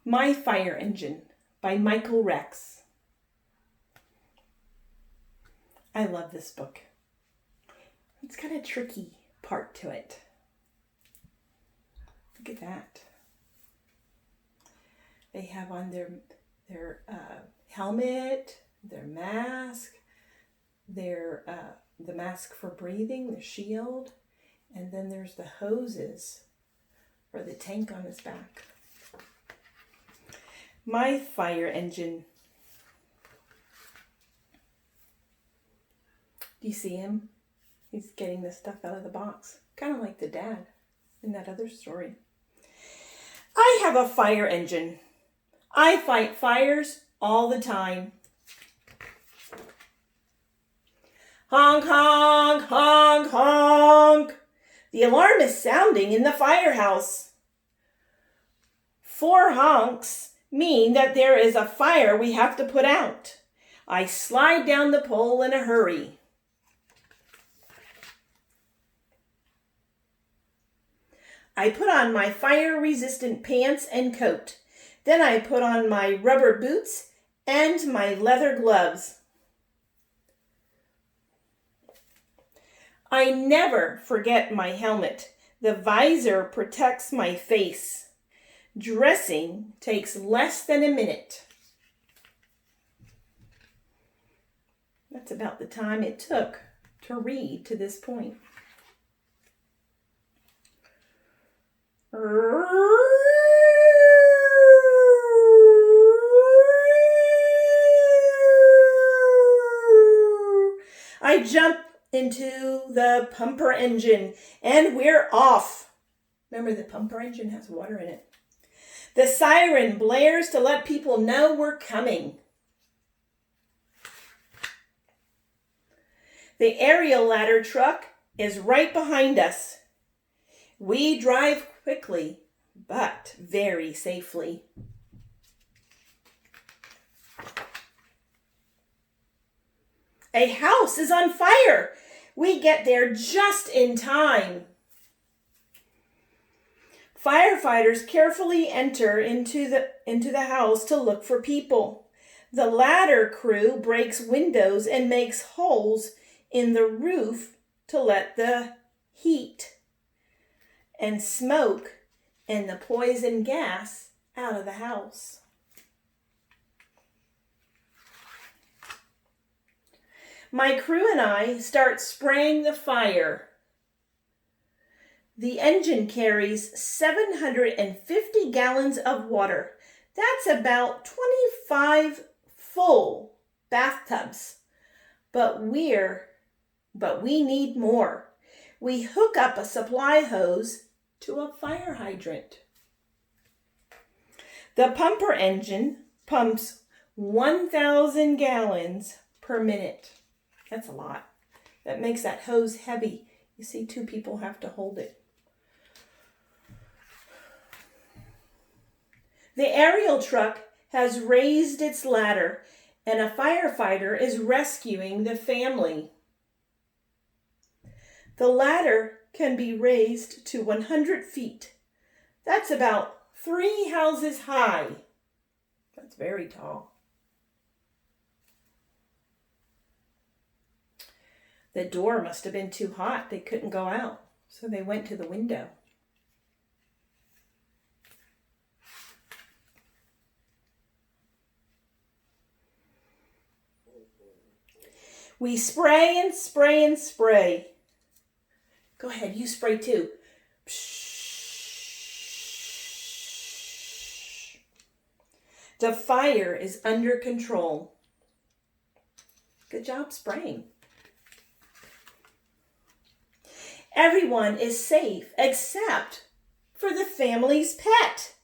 My Fire Engine by Michael Rex. I love this book. It's got a tricky part to it. Look at that. They have on their helmet, their mask, the mask for breathing, the shield, and then there's the hoses or the tank on his back. My Fire Engine. Do you see him? He's getting the stuff out of the box. Kind of like the dad in that other story. I have a fire engine. I fight fires all the time. Honk, honk, honk, honk. The alarm is sounding in the firehouse. 4 honks mean that there is a fire we have to put out. I slide down the pole in a hurry. I put on my fire-resistant pants and coat. Then I put on my rubber boots and my leather gloves. I never forget my helmet. The visor protects my face. Dressing takes less than a minute. That's about the time it took to read to this point. I jump into the pumper engine and we're off. Remember, the pumper engine has water in it. The siren blares to let people know we're coming. The aerial ladder truck is right behind us. We drive quickly, but very safely. A house is on fire. We get there just in time. Firefighters carefully enter into the house to look for people. The ladder crew breaks windows and makes holes in the roof to let the heat and smoke and the poison gas out of the house. My crew and I start spraying the fire. The engine carries 750 gallons of water. That's about 25 full bathtubs. But we need more. We hook up a supply hose to a fire hydrant. The pumper engine pumps 1,000 gallons per minute. That's a lot. That makes that hose heavy. You see, 2 people have to hold it. The aerial truck has raised its ladder, and a firefighter is rescuing the family. The ladder can be raised to 100 feet. That's about 3 houses high. That's very tall. The door must have been too hot. They couldn't go out, so they went to the window. We spray and spray and spray. Go ahead, you spray too. The fire is under control. Good job spraying. Everyone is safe except for the family's pet.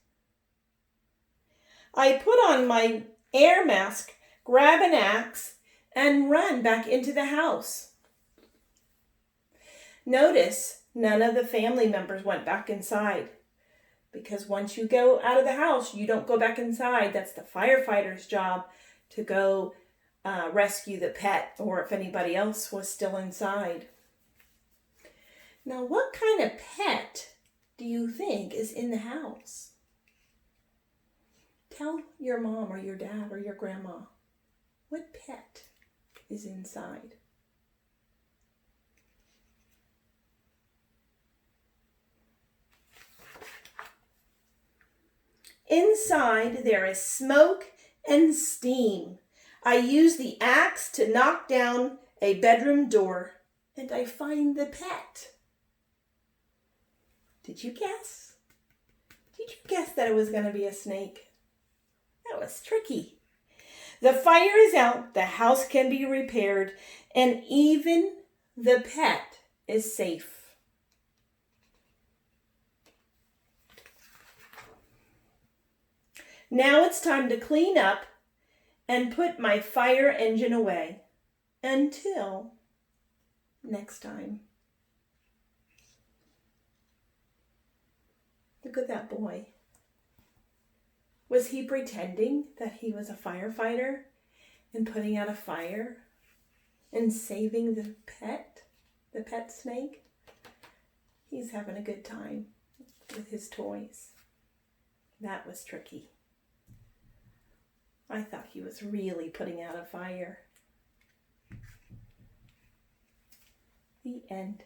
I put on my air mask, grab an axe, and run back into the house. Notice none of the family members went back inside, because once you go out of the house, you don't go back inside. That's the firefighter's job to go rescue the pet, or if anybody else was still inside. Now, what kind of pet do you think is in the house? Tell your mom or your dad or your grandma what pet is inside. Inside there is smoke and steam. I use the axe to knock down a bedroom door, and I find the pet. Did you guess? Did you guess that it was going to be a snake? That was tricky. The fire is out, the house can be repaired, and even the pet is safe. Now it's time to clean up and put my fire engine away. Until next time. Look at that boy. Was he pretending that he was a firefighter and putting out a fire and saving the pet snake? He's having a good time with his toys. That was tricky. I thought he was really putting out a fire. The end.